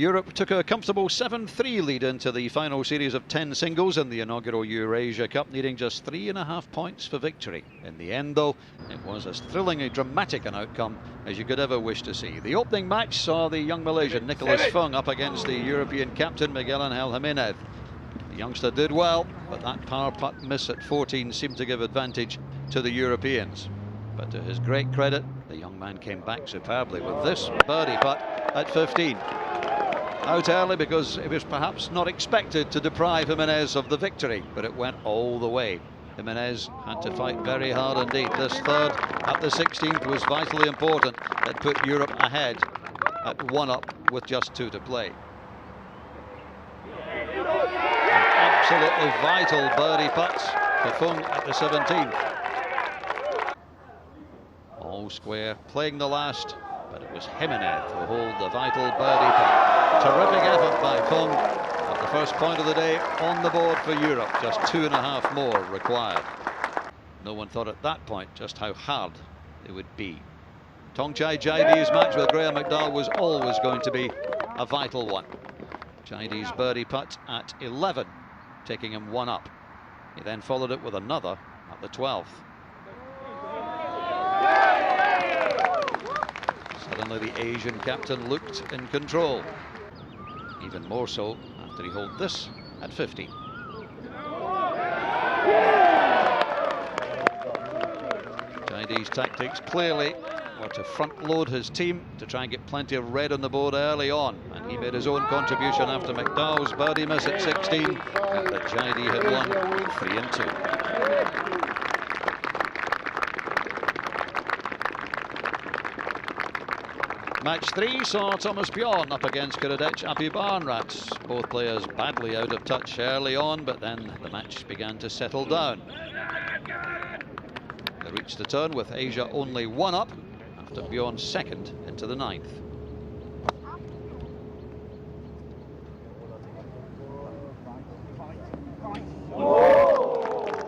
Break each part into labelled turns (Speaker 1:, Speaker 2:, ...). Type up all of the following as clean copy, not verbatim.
Speaker 1: Europe took a comfortable 7-3 lead into the final series of 10 singles in the inaugural EurAsia Cup, needing just 3.5 points for victory. In the end, though, it was as thrilling a dramatic an outcome as you could ever wish to see. The opening match saw the young Malaysian Nicholas Fung up against the European captain Miguel Angel Jimenez. The youngster did well, but that power putt miss at 14 seemed to give advantage to the Europeans. But to his great credit, the young man came back superbly with this birdie putt at 15. Out early because it was perhaps not expected to deprive Jimenez of the victory, but it went all the way. Jimenez had to fight very hard indeed. This third at the 16th was vitally important. It put Europe ahead at 1 up with just 2 to play. An absolutely vital birdie putts for Fung at the 17th. All square, playing the last, but it was Jimenez who hold the vital birdie putt. Terrific effort by Fung at the first point of the day on the board for Europe. Just 2.5 more required. No one thought at that point just how hard it would be. Thongchai Jaide's match with Graham McDowell was always going to be a vital one. Jaide's birdie putt at 11, taking him 1 up. He then followed it with another at the 12th. Suddenly the Asian captain looked in control. Even more so after he held this at 15. Jaide's tactics clearly were to front load his team to try and get plenty of red on the board early on, and he made his own contribution after McDowell's birdie miss at 16, that Jaide had won 3-2. Match 3 saw Thomas Bjorn up against Kiradech Apibarnrat. Both players badly out of touch early on, but then the match began to settle down. They reached the turn with Asia only 1 up after Bjorn's second into the 9th.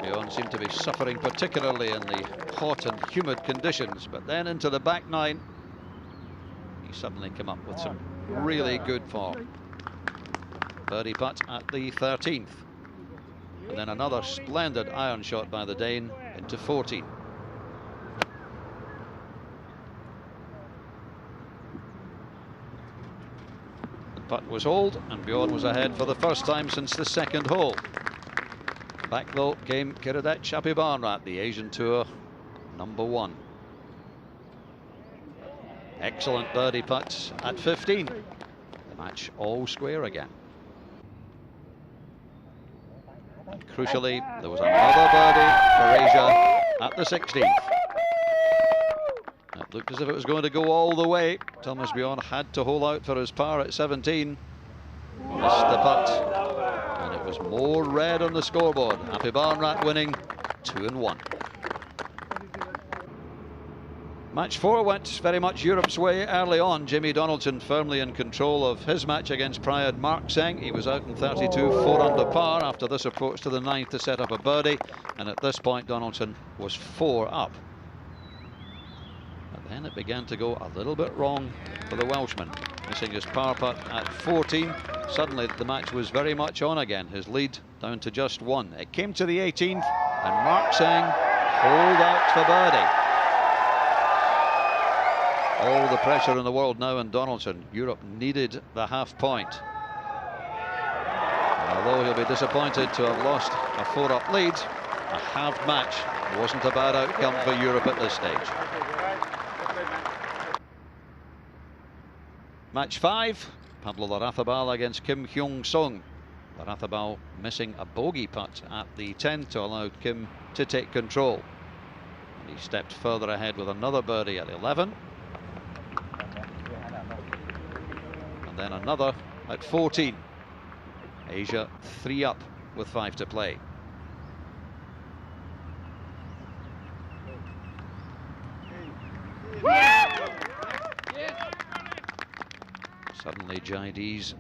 Speaker 1: Bjorn seemed to be suffering particularly in the hot and humid conditions, but then into the back 9. Suddenly come up with some really good form. Birdie putt at the 13th, and then another splendid iron shot by the Dane into 14. The putt was holed and Bjorn was ahead for the first time since the 2nd hole. Back though came Kiradech Apibarnrat, the Asian Tour #1. Excellent birdie putt at 15. The match all square again. And crucially, there was another birdie for Asia at the 16th. It looked as if it was going to go all the way. Thomas Bjorn had to hole out for his par at 17. Missed the putt, and it was more red on the scoreboard. Apibarnrat winning 2-1. Match 4 went very much Europe's way early on. Jimmy Donaldson firmly in control of his match against Prayad Markseng. He was out in 32, 4 under par after this approach to the 9th to set up a birdie, and at this point Donaldson was 4 up. But then it began to go a little bit wrong for the Welshman, missing his par putt at 14. Suddenly the match was very much on again, his lead down to just 1. It came to the 18th and Markseng holed out for birdie. All the pressure in the world now on Donaldson. Europe needed the half point. And although he'll be disappointed to have lost a 4-up lead, a halved match wasn't a bad outcome for Europe at this stage. Match 5, Pablo Larrazabal against Kim Hyung Sung. Larrazabal missing a bogey putt at the 10 to allow Kim to take control. And he stepped further ahead with another birdie at 11. And then another at 14. Asia 3 up with 5 to play. Suddenly Jaide's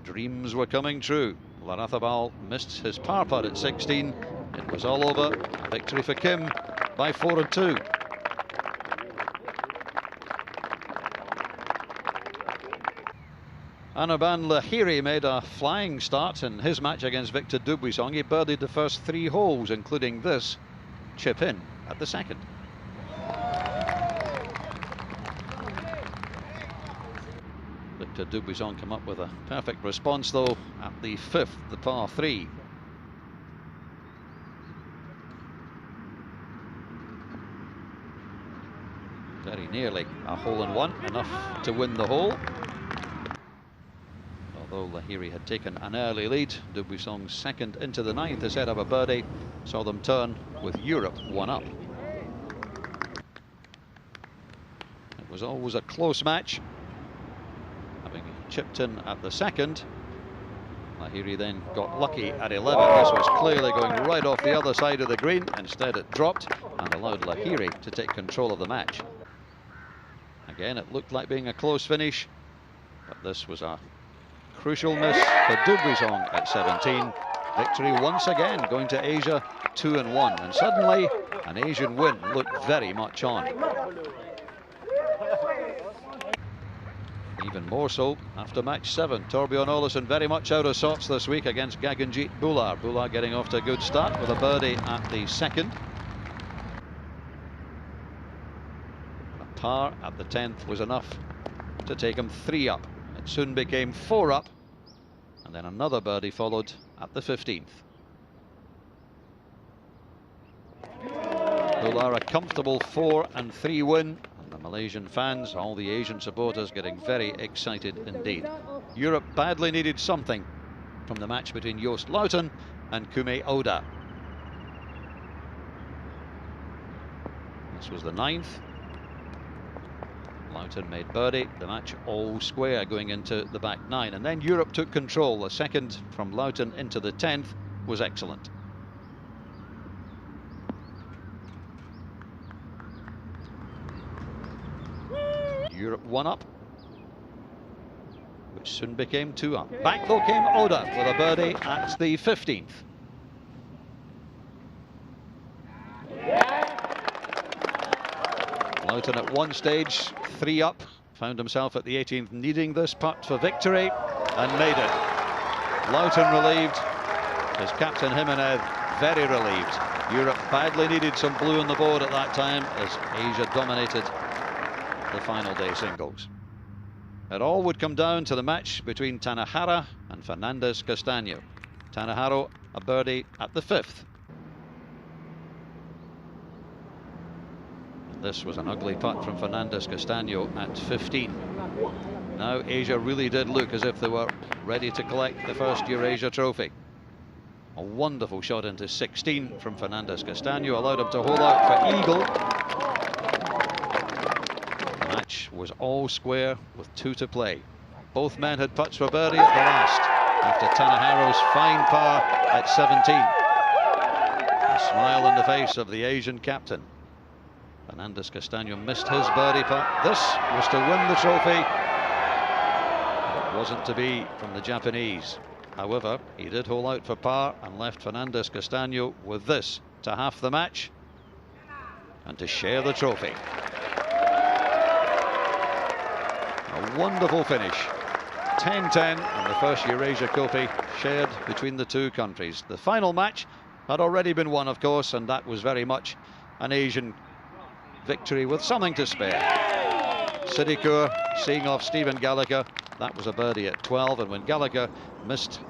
Speaker 1: dreams were coming true. Larrazabal missed his par putt at 16. It was all over. A victory for Kim by 4-2. Anirban Lahiri made a flying start in his match against Victor Dubuisson. He birdied the first 3 holes, including this chip in at the second. Victor Dubuisson come up with a perfect response though at the 5th, the par 3. Very nearly a hole-in-one, enough to win the hole. Although Lahiri had taken an early lead, Dubuisson's second into the 9th ahead of a birdie saw them turn with Europe 1 up. It was always a close match. Having chipped in at the second, Lahiri then got lucky at 11. This was clearly going right off the other side of the green. Instead it dropped and allowed Lahiri to take control of the match. Again, it looked like being a close finish, but this was a crucial miss for Dubuisson at 17. Victory once again going to Asia 2-1, and suddenly an Asian win looked very much on. Even more so after match 7. Torbjorn Olesen very much out of sorts this week against Gaganjeet Bhullar. Bhullar getting off to a good start with a birdie at the second. A par at the 10th was enough to take him 3 up. It soon became 4 up, and then another birdie followed at the 15th. Bhullar a comfortable 4-3 win. The Malaysian fans, all the Asian supporters, getting very excited indeed. Europe badly needed something from the match between Joost Luiten and Kume Oda. This was the 9th. Luiten made birdie, the match all square going into the back 9, and then Europe took control. The second from Luiten into the 10th was excellent. Europe 1 up, which soon became 2 up. Back though came Oda with a birdie at the 15th. Luiten at one stage 3 up, found himself at the 18th needing this putt for victory and made it. Luiten relieved, his captain Jimenez very relieved. Europe badly needed some blue on the board at that time as Asia dominated the final day singles. It all would come down to the match between Tanahara and Fernandez Castaño. Tanahara a birdie at the 5th. And this was an ugly putt from Fernandez Castaño at 15. Now Asia really did look as if they were ready to collect the first EurAsia trophy. A wonderful shot into 16 from Fernandez Castaño allowed him to hold out for eagle. Was all square with 2 to play. Both men had putts for birdie at the last after Tanahara's fine par at 17. A smile on the face of the Asian captain. Fernandez Castaño missed his birdie putt. This was to win the trophy. It wasn't to be from the Japanese. However, he did hole out for par and left Fernandez Castaño with this to half the match and to share the trophy. A wonderful finish. 10-10 and the first EurAsia Trophy shared between the two countries. The final match had already been won, of course, and that was very much an Asian victory with something to spare. Siddiqur seeing off Stephen Gallagher. That was a birdie at 12, and when Gallagher missed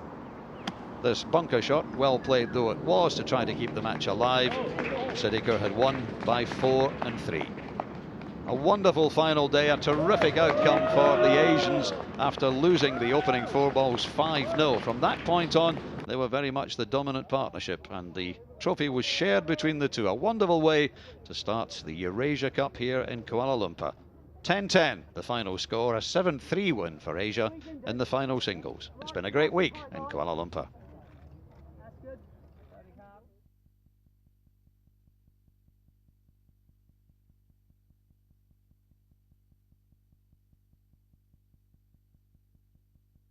Speaker 1: this bunker shot, well played though it was to try to keep the match alive, Siddiqur had won by 4-3. A wonderful final day, a terrific outcome for the Asians after losing the opening 4 balls 5-0. From that point on, they were very much the dominant partnership, and the trophy was shared between the two. A wonderful way to start the EurAsia Cup here in Kuala Lumpur. 10-10, the final score, a 7-3 win for Asia in the final singles. It's been a great week in Kuala Lumpur.